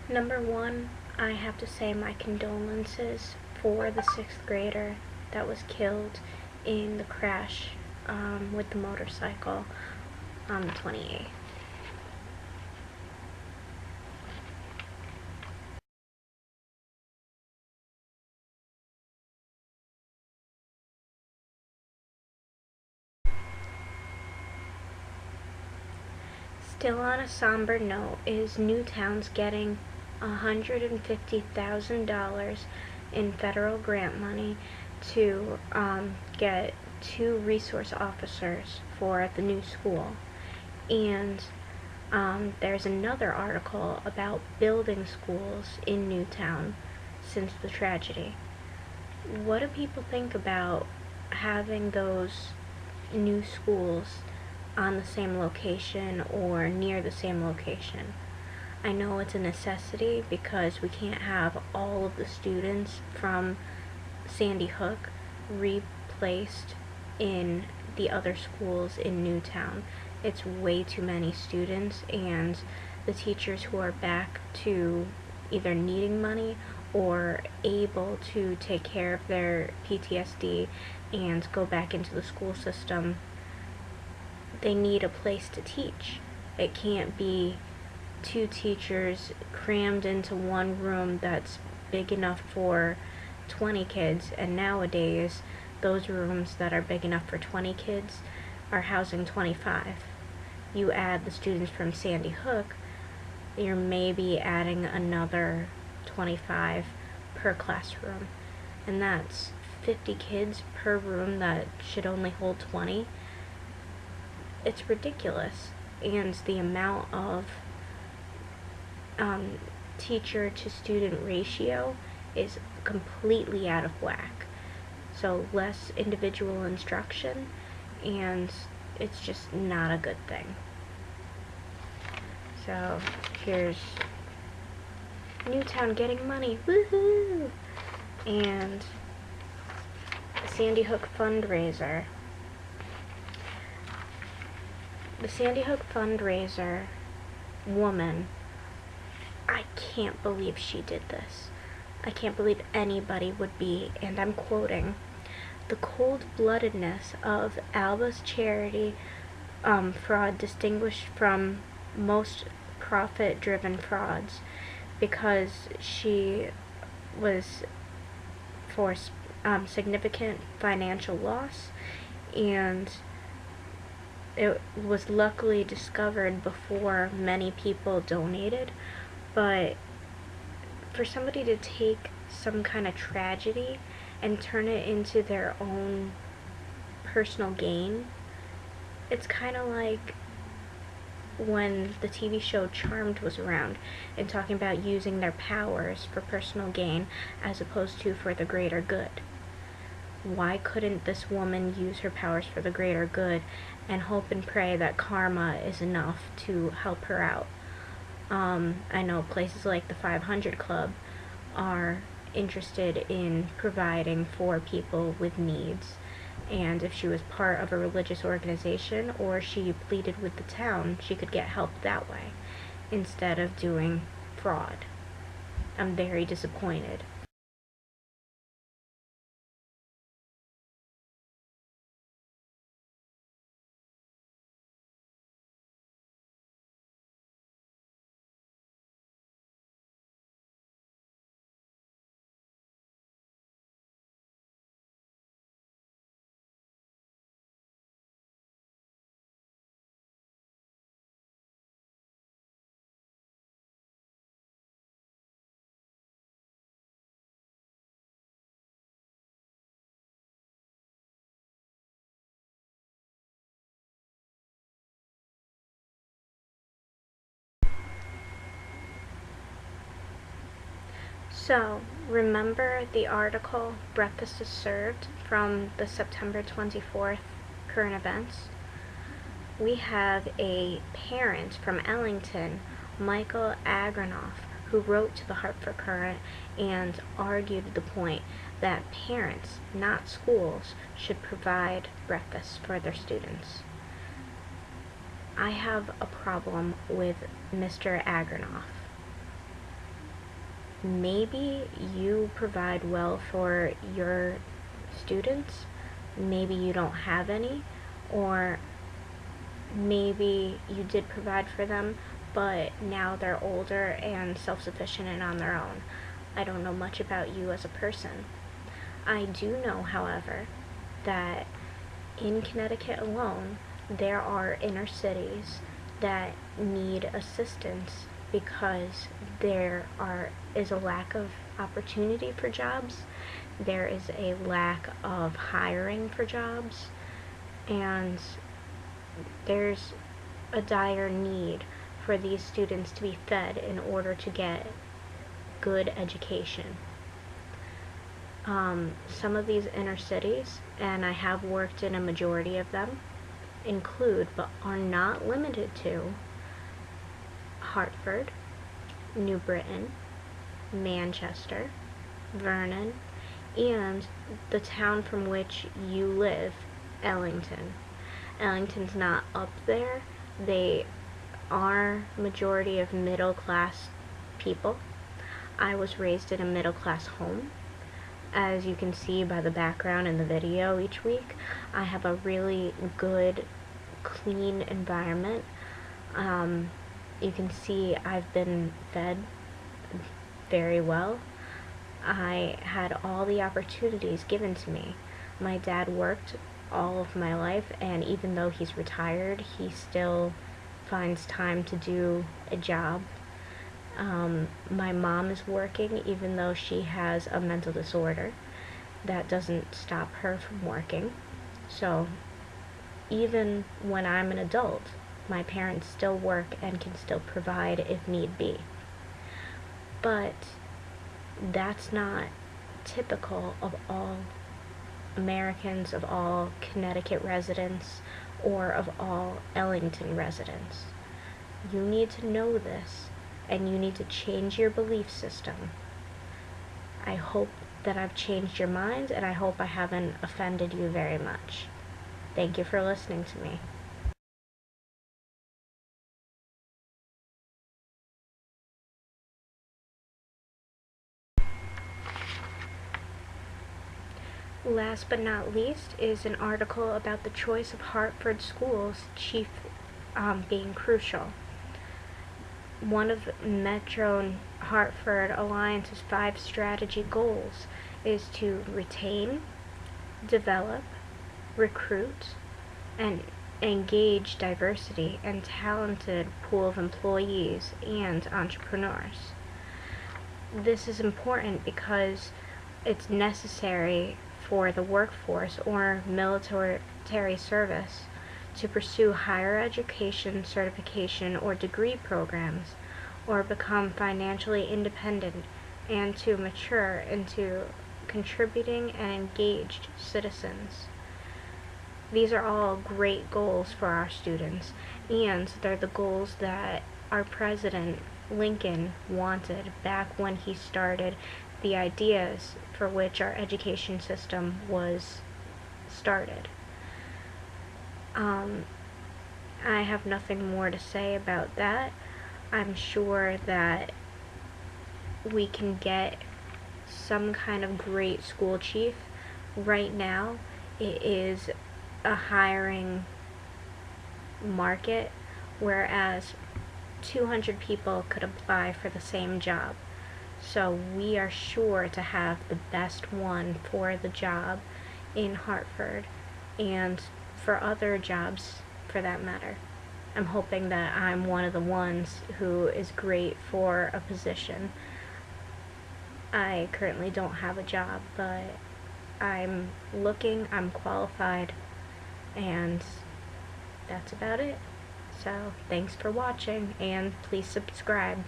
Number one, I have to say my condolences for the sixth grader that was killed in the crash with the motorcycle on the 28th. Still on a somber note is Newtown's getting $150,000 in federal grant money to get 2 resource officers for the new school. And there's another article about building schools in Newtown since the tragedy. What do people think about having those new schools on the same location or near the same location? I know it's a necessity because we can't have all of the students from Sandy Hook replaced in the other schools in Newtown. It's way too many students, and the teachers who are back to either needing money or able to take care of their PTSD and go back into the school system, they need a place to teach. It can't be 2 teachers crammed into one room that's big enough for 20 kids, and nowadays those rooms that are big enough for 20 kids are housing 25. You add the students from Sandy Hook, you're maybe adding another 25 per classroom, and that's 50 kids per room that should only hold 20. It's ridiculous, and the amount of teacher to student ratio is completely out of whack. So less individual instruction, and it's just not a good thing. So here's Newtown getting money, woohoo! And the Sandy Hook fundraiser. The Sandy Hook fundraiser woman, I can't believe she did this. I can't believe anybody would be, and I'm quoting, the cold-bloodedness of Alba's charity fraud distinguished from most profit-driven frauds, because she was for significant financial loss, and it was luckily discovered before many people donated. But for somebody to take some kind of tragedy and turn it into their own personal gain, it's kind of like when the TV show Charmed was around and talking about using their powers for personal gain as opposed to for the greater good. Why couldn't this woman use her powers for the greater good and hope and pray that karma is enough to help her out? I know places like the 500 Club are interested in providing for people with needs, and if she was part of a religious organization or she pleaded with the town, she could get help that way instead of doing fraud. I'm very disappointed. So, remember the article Breakfast is Served from the September 24th current events? We have a parent from Ellington, Michael Agranoff, who wrote to the Hartford Courant and argued the point that parents, not schools, should provide breakfast for their students. I have a problem with Mr. Agranoff. maybe you provide well for your students, maybe you don't have any, or maybe you did provide for them, but now they're older and self-sufficient and on their own. I don't know much about you as a person. I do know, however, that in Connecticut alone, there are inner cities that need assistance because is a lack of opportunity for jobs, there is a lack of hiring for jobs, and there's a dire need for these students to be fed in order to get good education. Some of these inner cities, and I have worked in a majority of them, include but are not limited to Hartford, New Britain, Manchester, Vernon, and the town from which you live, Ellington. Ellington's not up there. They are majority of middle class people. I was raised in a middle class home. As you can see by the background in the video each week, I have a really good, clean environment. You can see I've been fed very well. I had all the opportunities given to me. My dad worked all of my life, and even though he's retired, he still finds time to do a job. My mom is working even though she has a mental disorder. That doesn't stop her from working. So even when I'm an adult, my parents still work and can still provide if need be. But that's not typical of all Americans, of all Connecticut residents, or of all Ellington residents. You need to know this, and you need to change your belief system. I hope that I've changed your mind, and I hope I haven't offended you very much. Thank you for listening to me. Last but not least is an article about the choice of Hartford schools, chief being crucial. One of Metro Hartford Alliance's 5 strategy goals is to retain, develop, recruit, and engage diversity and talented pool of employees and entrepreneurs. This is important because it's necessary for the workforce or military service to pursue higher education, certification, or degree programs, or become financially independent, and to mature into contributing and engaged citizens. These are all great goals for our students, and they're the goals that our President Lincoln wanted back when he started the ideas for which our education system was started. I have nothing more to say about that. I'm sure that we can get some kind of great school chief. Right now, it is a hiring market, whereas 200 people could apply for the same job. So we are sure to have the best one for the job in Hartford, and for other jobs for that matter. I'm hoping that I'm one of the ones who is great for a position. I currently don't have a job, but I'm looking, I'm qualified, and that's about it. So thanks for watching, and please subscribe.